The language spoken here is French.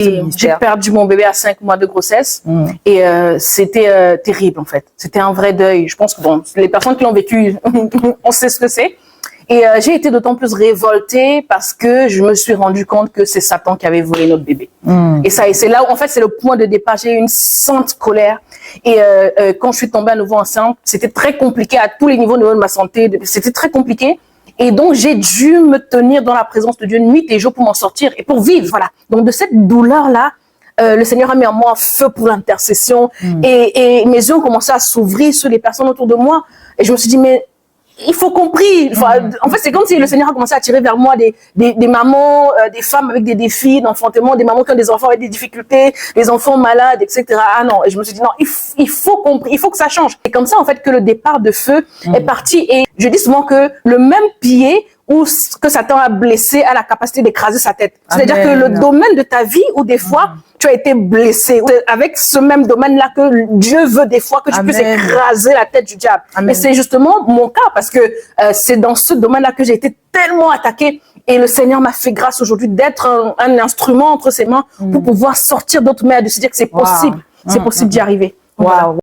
J'ai perdu mon bébé à 5 mois de grossesse et c'était terrible en fait. C'était un vrai deuil. Je pense que bon, les personnes qui l'ont vécu, on sait ce que c'est. Et j'ai été d'autant plus révoltée parce que je me suis rendu compte que c'est Satan qui avait volé notre bébé. Et c'est là où en fait c'est le point de départ. J'ai eu une sainte colère. Et quand je suis tombée à nouveau enceinte, c'était très compliqué à tous les niveaux de ma santé. C'était très compliqué. Et donc, j'ai dû me tenir dans la présence de Dieu nuit et jour pour m'en sortir et pour vivre, voilà. Donc, de cette douleur-là, le Seigneur a mis en moi un feu pour l'intercession et mes yeux ont commencé à s'ouvrir sur les personnes autour de moi. Et je me suis dit, mais il faut qu'on prie. En fait, c'est comme si le Seigneur a commencé à tirer vers moi des mamans, des femmes avec des défis d'enfantement, des mamans qui ont des enfants avec des difficultés, des enfants malades, etc. Ah non, et je me suis dit non, il faut qu'on prie, il faut que ça change. Et comme ça, en fait, que le départ de feu est parti. Et je dis souvent que le même pied où que Satan a blessé a la capacité d'écraser sa tête. C'est-à-dire que le domaine de ta vie où des fois tu as été blessé, avec ce même domaine-là que Dieu veut des fois que tu puisses écraser la tête du diable. Et c'est justement mon cas parce que c'est dans ce domaine-là que j'ai été tellement attaquée et le Seigneur m'a fait grâce aujourd'hui d'être un instrument entre ses mains pour pouvoir sortir d'autres mers, de se dire que c'est possible, c'est possible d'y arriver. Voilà.